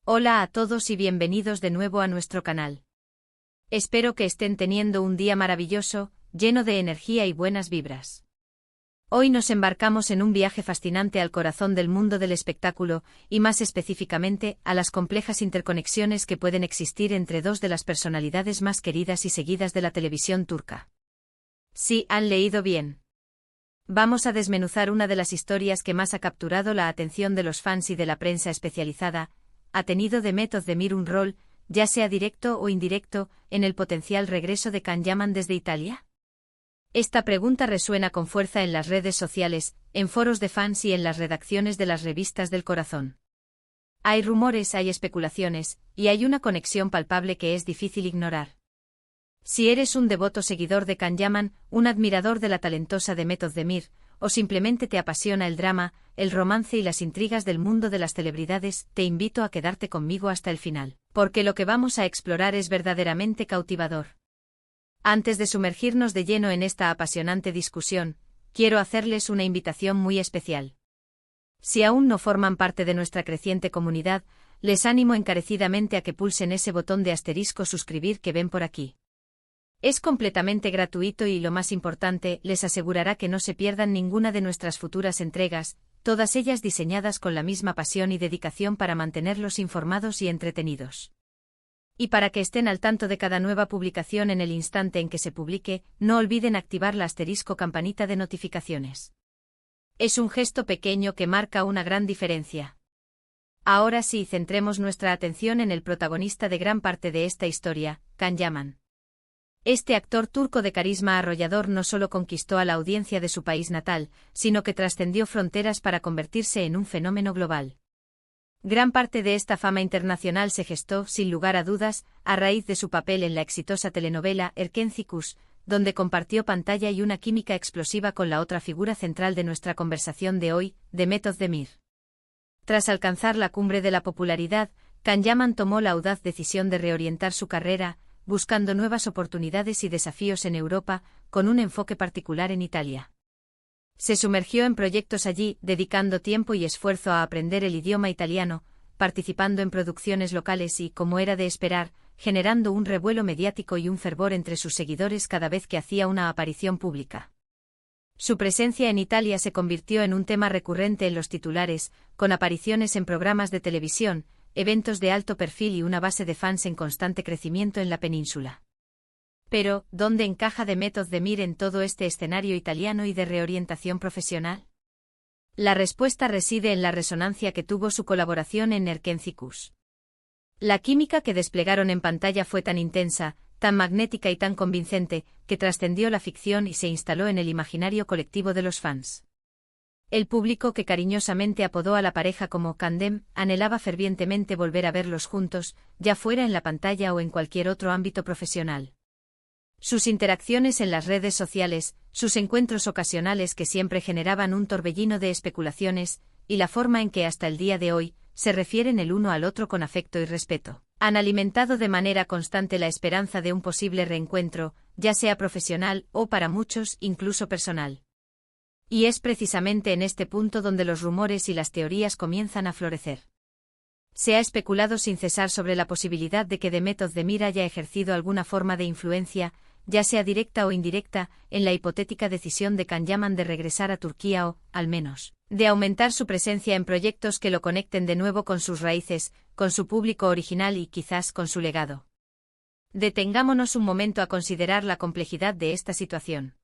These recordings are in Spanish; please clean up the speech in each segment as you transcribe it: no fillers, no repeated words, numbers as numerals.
Hola a todos y bienvenidos de nuevo a nuestro canal. Espero que estén teniendo un día maravilloso, lleno de energía y buenas vibras. Hoy nos embarcamos en un viaje fascinante al corazón del mundo del espectáculo, y más específicamente, a las complejas interconexiones que pueden existir entre dos de las personalidades más queridas y seguidas de la televisión turca. Sí, han leído bien. Vamos a desmenuzar una de las historias que más ha capturado la atención de los fans y de la prensa especializada. ¿Ha tenido Demet Özdemir un rol, ya sea directo o indirecto, en el potencial regreso de Can Yaman desde Italia? Esta pregunta resuena con fuerza en las redes sociales, en foros de fans y en las redacciones de las revistas del corazón. Hay rumores, hay especulaciones, y hay una conexión palpable que es difícil ignorar. Si eres un devoto seguidor de Can Yaman, un admirador de la talentosa Demet Özdemir, o simplemente te apasiona el drama, el romance y las intrigas del mundo de las celebridades, te invito a quedarte conmigo hasta el final, porque lo que vamos a explorar es verdaderamente cautivador. Antes de sumergirnos de lleno en esta apasionante discusión, quiero hacerles una invitación muy especial. Si aún no forman parte de nuestra creciente comunidad, les animo encarecidamente a que pulsen ese botón de asterisco suscribir que ven por aquí. Es completamente gratuito y, lo más importante, les asegurará que no se pierdan ninguna de nuestras futuras entregas, todas ellas diseñadas con la misma pasión y dedicación para mantenerlos informados y entretenidos. Y para que estén al tanto de cada nueva publicación en el instante en que se publique, no olviden activar la asterisco campanita de notificaciones. Es un gesto pequeño que marca una gran diferencia. Ahora sí, centremos nuestra atención en el protagonista de gran parte de esta historia, Can Yaman. Este actor turco de carisma arrollador no solo conquistó a la audiencia de su país natal, sino que trascendió fronteras para convertirse en un fenómeno global. Gran parte de esta fama internacional se gestó, sin lugar a dudas, a raíz de su papel en la exitosa telenovela Erkenci, donde compartió pantalla y una química explosiva con la otra figura central de nuestra conversación de hoy, Demet Özdemir. Tras alcanzar la cumbre de la popularidad, Can Yaman tomó la audaz decisión de reorientar su carrera, buscando nuevas oportunidades y desafíos en Europa, con un enfoque particular en Italia. Se sumergió en proyectos allí, dedicando tiempo y esfuerzo a aprender el idioma italiano, participando en producciones locales y, como era de esperar, generando un revuelo mediático y un fervor entre sus seguidores cada vez que hacía una aparición pública. Su presencia en Italia se convirtió en un tema recurrente en los titulares, con apariciones en programas de televisión, eventos de alto perfil y una base de fans en constante crecimiento en la península. Pero, ¿dónde encaja Demet Özdemir en todo este escenario italiano y de reorientación profesional? La respuesta reside en la resonancia que tuvo su colaboración en Erkenci. La química que desplegaron en pantalla fue tan intensa, tan magnética y tan convincente, que trascendió la ficción y se instaló en el imaginario colectivo de los fans. El público, que cariñosamente apodó a la pareja como Candem, anhelaba fervientemente volver a verlos juntos, ya fuera en la pantalla o en cualquier otro ámbito profesional. Sus interacciones en las redes sociales, sus encuentros ocasionales que siempre generaban un torbellino de especulaciones, y la forma en que hasta el día de hoy se refieren el uno al otro con afecto y respeto, han alimentado de manera constante la esperanza de un posible reencuentro, ya sea profesional o, para muchos, incluso personal. Y es precisamente en este punto donde los rumores y las teorías comienzan a florecer. Se ha especulado sin cesar sobre la posibilidad de que Demet Özdemir haya ejercido alguna forma de influencia, ya sea directa o indirecta, en la hipotética decisión de Can Yaman de regresar a Turquía o, al menos, de aumentar su presencia en proyectos que lo conecten de nuevo con sus raíces, con su público original y quizás con su legado. Detengámonos un momento a considerar la complejidad de esta situación.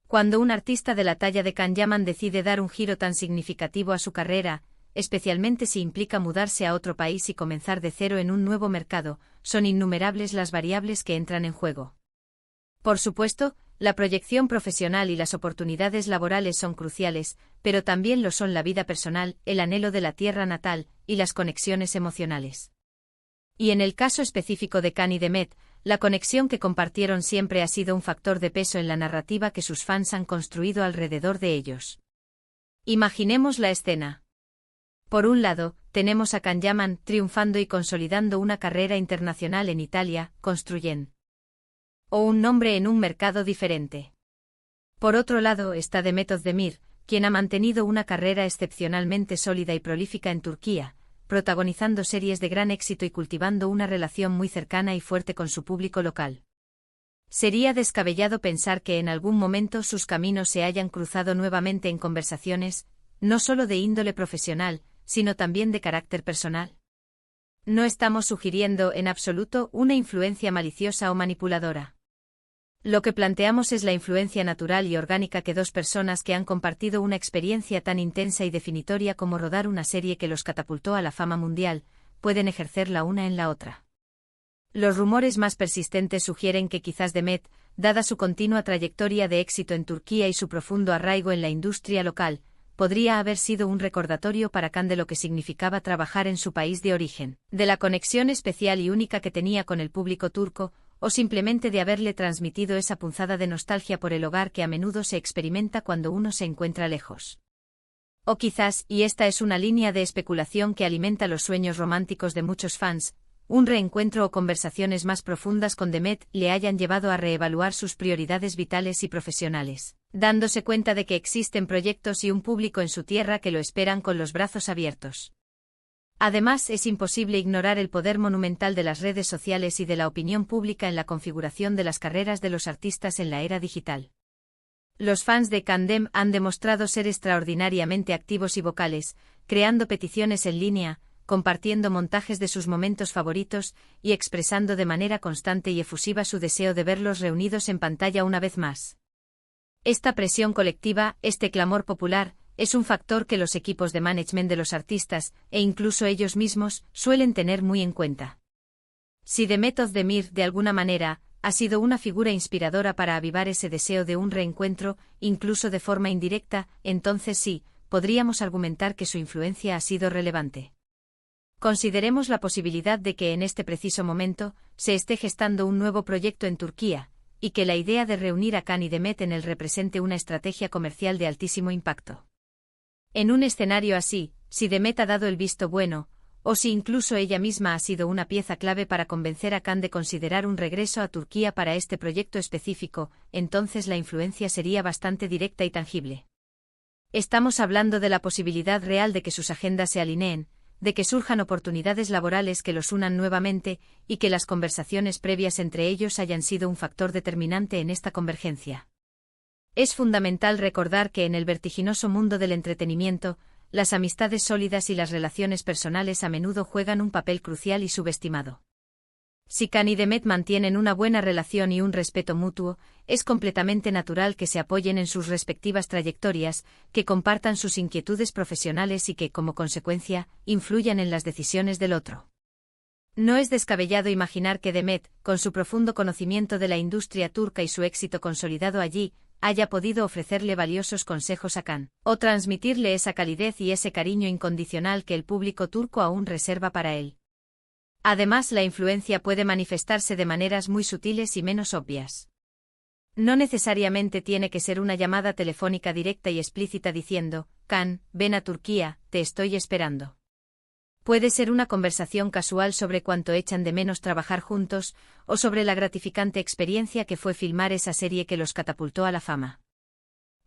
Cuando un artista de la talla de Can Yaman decide dar un giro tan significativo a su carrera, especialmente si implica mudarse a otro país y comenzar de cero en un nuevo mercado, son innumerables las variables que entran en juego. Por supuesto, la proyección profesional y las oportunidades laborales son cruciales, pero también lo son la vida personal, el anhelo de la tierra natal, y las conexiones emocionales. Y en el caso específico de Can y Demet, la conexión que compartieron siempre ha sido un factor de peso en la narrativa que sus fans han construido alrededor de ellos. Imaginemos la escena. Por un lado, tenemos a Can Yaman triunfando y consolidando una carrera internacional en Italia, construyendo un nombre en un mercado diferente. Por otro lado está Demet Özdemir, quien ha mantenido una carrera excepcionalmente sólida y prolífica en Turquía, protagonizando series de gran éxito y cultivando una relación muy cercana y fuerte con su público local. Sería descabellado pensar que en algún momento sus caminos se hayan cruzado nuevamente en conversaciones, no solo de índole profesional, sino también de carácter personal. No estamos sugiriendo en absoluto una influencia maliciosa o manipuladora. Lo que planteamos es la influencia natural y orgánica que dos personas que han compartido una experiencia tan intensa y definitoria como rodar una serie que los catapultó a la fama mundial, pueden ejercer la una en la otra. Los rumores más persistentes sugieren que quizás Demet, dada su continua trayectoria de éxito en Turquía y su profundo arraigo en la industria local, podría haber sido un recordatorio para Can de lo que significaba trabajar en su país de origen, de la conexión especial y única que tenía con el público turco, o simplemente de haberle transmitido esa punzada de nostalgia por el hogar que a menudo se experimenta cuando uno se encuentra lejos. O quizás, y esta es una línea de especulación que alimenta los sueños románticos de muchos fans, un reencuentro o conversaciones más profundas con Demet le hayan llevado a reevaluar sus prioridades vitales y profesionales, dándose cuenta de que existen proyectos y un público en su tierra que lo esperan con los brazos abiertos. Además, es imposible ignorar el poder monumental de las redes sociales y de la opinión pública en la configuración de las carreras de los artistas en la era digital. Los fans de Can han demostrado ser extraordinariamente activos y vocales, creando peticiones en línea, compartiendo montajes de sus momentos favoritos y expresando de manera constante y efusiva su deseo de verlos reunidos en pantalla una vez más. Esta presión colectiva, este clamor popular, es un factor que los equipos de management de los artistas, e incluso ellos mismos, suelen tener muy en cuenta. Si Demet Özdemir, de alguna manera, ha sido una figura inspiradora para avivar ese deseo de un reencuentro, incluso de forma indirecta, entonces sí, podríamos argumentar que su influencia ha sido relevante. Consideremos la posibilidad de que en este preciso momento, se esté gestando un nuevo proyecto en Turquía, y que la idea de reunir a Can y Demet en él represente una estrategia comercial de altísimo impacto. En un escenario así, si Demet ha dado el visto bueno, o si incluso ella misma ha sido una pieza clave para convencer a Can de considerar un regreso a Turquía para este proyecto específico, entonces la influencia sería bastante directa y tangible. Estamos hablando de la posibilidad real de que sus agendas se alineen, de que surjan oportunidades laborales que los unan nuevamente, y que las conversaciones previas entre ellos hayan sido un factor determinante en esta convergencia. Es fundamental recordar que en el vertiginoso mundo del entretenimiento, las amistades sólidas y las relaciones personales a menudo juegan un papel crucial y subestimado. Si Can y Demet mantienen una buena relación y un respeto mutuo, es completamente natural que se apoyen en sus respectivas trayectorias, que compartan sus inquietudes profesionales y que, como consecuencia, influyan en las decisiones del otro. No es descabellado imaginar que Demet, con su profundo conocimiento de la industria turca y su éxito consolidado allí, haya podido ofrecerle valiosos consejos a Can, o transmitirle esa calidez y ese cariño incondicional que el público turco aún reserva para él. Además, la influencia puede manifestarse de maneras muy sutiles y menos obvias. No necesariamente tiene que ser una llamada telefónica directa y explícita diciendo, Can, ven a Turquía, te estoy esperando. Puede ser una conversación casual sobre cuánto echan de menos trabajar juntos, o sobre la gratificante experiencia que fue filmar esa serie que los catapultó a la fama.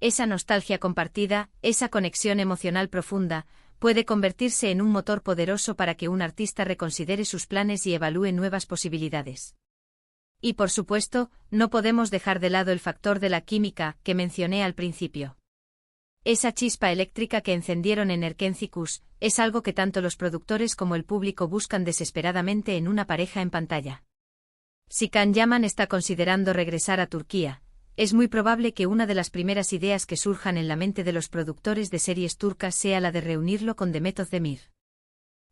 Esa nostalgia compartida, esa conexión emocional profunda, puede convertirse en un motor poderoso para que un artista reconsidere sus planes y evalúe nuevas posibilidades. Y por supuesto, no podemos dejar de lado el factor de la química que mencioné al principio. Esa chispa eléctrica que encendieron en Erkenci es algo que tanto los productores como el público buscan desesperadamente en una pareja en pantalla. Si Can Yaman está considerando regresar a Turquía, es muy probable que una de las primeras ideas que surjan en la mente de los productores de series turcas sea la de reunirlo con Demet Özdemir.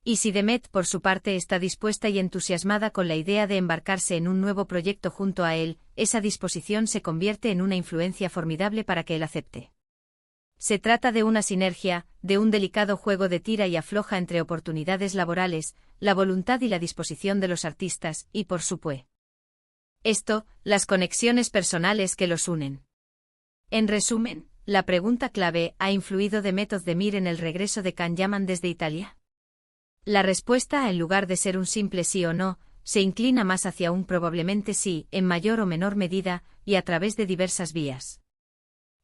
Y si Demet, por su parte, está dispuesta y entusiasmada con la idea de embarcarse en un nuevo proyecto junto a él, esa disposición se convierte en una influencia formidable para que él acepte. Se trata de una sinergia, de un delicado juego de tira y afloja entre oportunidades laborales, la voluntad y la disposición de los artistas, y por supuesto, las conexiones personales que los unen. En resumen, la pregunta clave, ¿ha influido Demet Özdemir en el regreso de Can Yaman desde Italia? La respuesta, en lugar de ser un simple sí o no, se inclina más hacia un probablemente sí, en mayor o menor medida, y a través de diversas vías.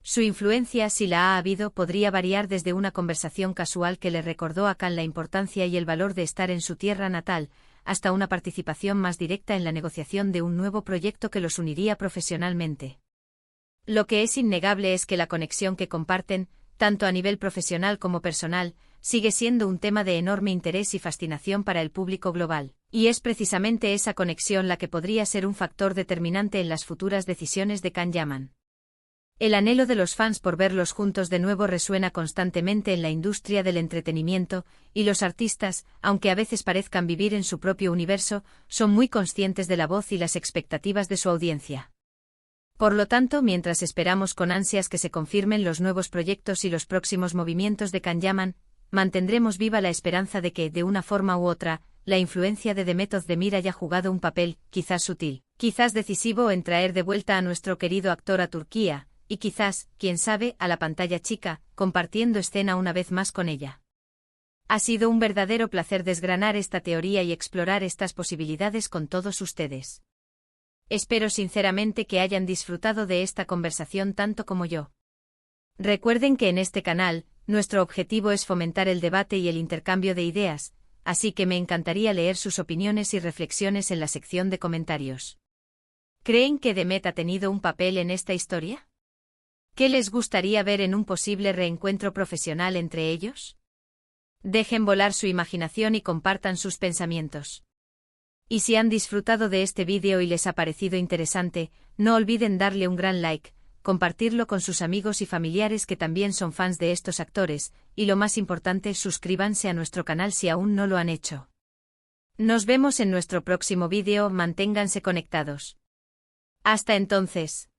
Su influencia, si la ha habido, podría variar desde una conversación casual que le recordó a Khan la importancia y el valor de estar en su tierra natal, hasta una participación más directa en la negociación de un nuevo proyecto que los uniría profesionalmente. Lo que es innegable es que la conexión que comparten, tanto a nivel profesional como personal, sigue siendo un tema de enorme interés y fascinación para el público global, y es precisamente esa conexión la que podría ser un factor determinante en las futuras decisiones de Can Yaman. El anhelo de los fans por verlos juntos de nuevo resuena constantemente en la industria del entretenimiento, y los artistas, aunque a veces parezcan vivir en su propio universo, son muy conscientes de la voz y las expectativas de su audiencia. Por lo tanto, mientras esperamos con ansias que se confirmen los nuevos proyectos y los próximos movimientos de Can Yaman, mantendremos viva la esperanza de que, de una forma u otra, la influencia de Demet Özdemir haya jugado un papel, quizás sutil, quizás decisivo en traer de vuelta a nuestro querido actor a Turquía, y quizás, quién sabe, a la pantalla chica, compartiendo escena una vez más con ella. Ha sido un verdadero placer desgranar esta teoría y explorar estas posibilidades con todos ustedes. Espero sinceramente que hayan disfrutado de esta conversación tanto como yo. Recuerden que en este canal, nuestro objetivo es fomentar el debate y el intercambio de ideas, así que me encantaría leer sus opiniones y reflexiones en la sección de comentarios. ¿Creen que Demet ha tenido un papel en esta historia? ¿Qué les gustaría ver en un posible reencuentro profesional entre ellos? Dejen volar su imaginación y compartan sus pensamientos. Y si han disfrutado de este vídeo y les ha parecido interesante, no olviden darle un gran like, compartirlo con sus amigos y familiares que también son fans de estos actores, y lo más importante, suscríbanse a nuestro canal si aún no lo han hecho. Nos vemos en nuestro próximo vídeo, manténganse conectados. Hasta entonces.